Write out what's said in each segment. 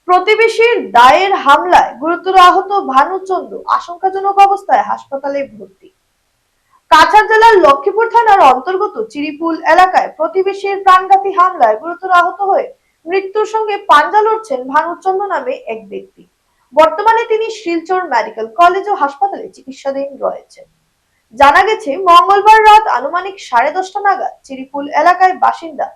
প্রতিবেশীর দায়ের হামলায় গুরুতর আহত ভানুচন্দ্র আশঙ্কাজনক অবস্থায় হাসপাতালে ভর্তি। কাছাড় জেলার লক্ষ্মীপুর থানার অন্তর্গত চিরিপুল এলাকায় প্রতিবেশীর প্রাণঘাতী হামলায় গুরুতর আহত হয়ে মৃত্যুর সঙ্গে পাঞ্জা লড়ছেন ভানুচন্দ্র নামে এক ব্যক্তি। বর্তমানে তিনি শিলচর মেডিকেল কলেজ ও হাসপাতালে চিকিৎসাধীন রয়েছেন। জানা গেছে, মঙ্গলবার রাত আনুমানিক 10:30 নাগাদ চিরিপুল এলাকায় বাসিন্দা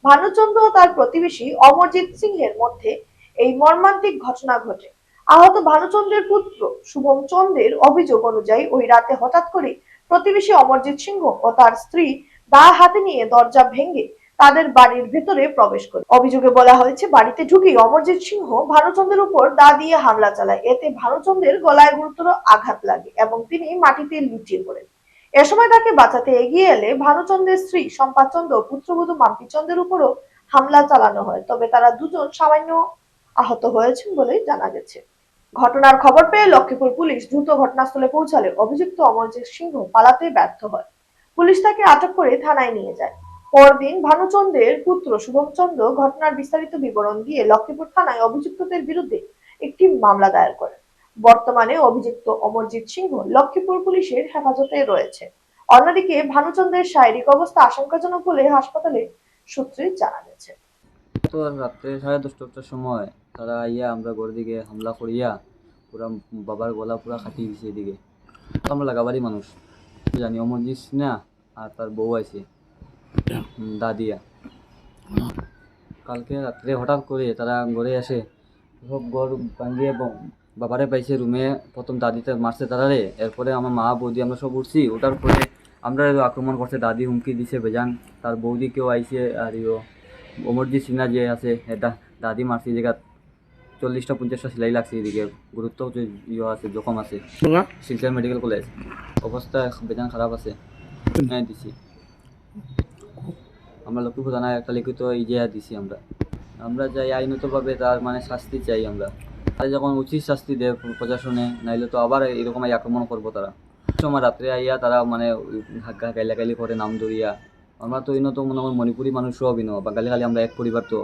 ভানুচন্দ্র ও তার প্রতিবেশী অমরজিৎ সিংহের মধ্যে এই মর্মান্তিক ঘটনা ঘটে। আহত ভানুচন্দ্রের পুত্র শুভম চন্দ্রের অভিযোগ অনুযায়ী ওই রাতে হঠাৎ করে প্রতিবেশী অমরজিৎ সিংহ ও তার স্ত্রী দা হাতে নিয়ে দরজা ভেঙে তাদের বাড়ির ভেতরে প্রবেশ করে। অভিযোগে বলা হয়েছে, বাড়িতে ঢুকেই অমরজিৎ সিংহ ভানুচন্দ্রের উপর দা দিয়ে হামলা চালায়। এতে ভানুচন্দ্রের গলায় গুরুতর আঘাত লাগে এবং তিনি মাটিতে লুটিয়ে পড়েন। এ সময় তাকে বাঁচাতে এগিয়ে এলে ভানুচন্দ্রের স্ত্রী শম্পা চন্দ্র ও পুত্রবধূ মাম্পি চন্দ্রের উপরও হামলা চালানো হয়, তবে তারা দুজন সামান্য আহত হয়েছেন বলে জানা গেছে। ঘটনার খবর পেয়ে লক্ষ্মীপুর পুলিশ দ্রুত ঘটনাস্থলে পৌঁছালে অভিযুক্ত অমরজিৎ সিংহ পালাতে ব্যর্থ হয়। পুলিশ তাকে আটক করে থানায় নিয়ে যায়। পরদিন ভানুচন্দ্রের পুত্র শুভম চন্দ্র ঘটনার বিস্তারিত বিবরণ দিয়ে লক্ষ্মীপুর থানায় অভিযুক্তদের বিরুদ্ধে একটি মামলা দায়ের করেন। বর্তমানে অভিযুক্ত অমরজিৎ সিংহ লক্ষ্মীপুর পুলিশের হেফাজতে রয়েছে। অন্যদিকে ভানুচন্দ্রের শারীরিক অবস্থা আশঙ্কাজনক বলে হাসপাতালে সূত্রে জানা গেছে। তো রাত্রে 10:30টার সময় তারা আইয়া আমরা ঘর দিকে হামলা করিয়া পুরা বাবার গলা পুরা কাটিয়ে দিছে এদিকে। তো আমরা লাগাবাড়ি মানুষ জানি অমরজিৎ না আর তার বউ আছে দাদিয়া। কালকে রাত্রে হঠাৎ করে তারা ঘরে আসে, সব ঘর ভাঙিয়ে বাবারে পাইছে রুমে। প্রথম দাদিতে মারছে তারারে, এরপরে আমার মা বৌদি আমরা সব উঠছি। ওঠার পরে আমরা আক্রমণ করছে, দাদি হুমকি দিছে বেজান, তার বৌদি কেউ আইছে। আর অমরজিৎ সিনহা যে আছে এটা দাদি মারছে, জায়গা 40-50টা সেলাই লাগছে, এদিকে গুরুত্ব আছে, জখম আছে। শিলচর মেডিকেল কলেজ অবস্থা বেজান খারাপ আছে। দিছি আমরা লক্ষ্মীপুর থানায় একটা লিখিত ইজেয়া দিছি। আমরা চাই আইনতভাবে তার মানে শাস্তি চাই আমরা। তাই যখন উচিত শাস্তি দেয় প্রশাসনে, নাইলে তো আবার এরকম আক্রমণ করবো তারা। সময় রাত্রে আইয়া তারা মানে গাইলাগাইলি করে নাম ধরিয়া। আমরা তো মনে হয় মণিপুরি মানুষ সব বা গালি আমরা এক পরিবার তো।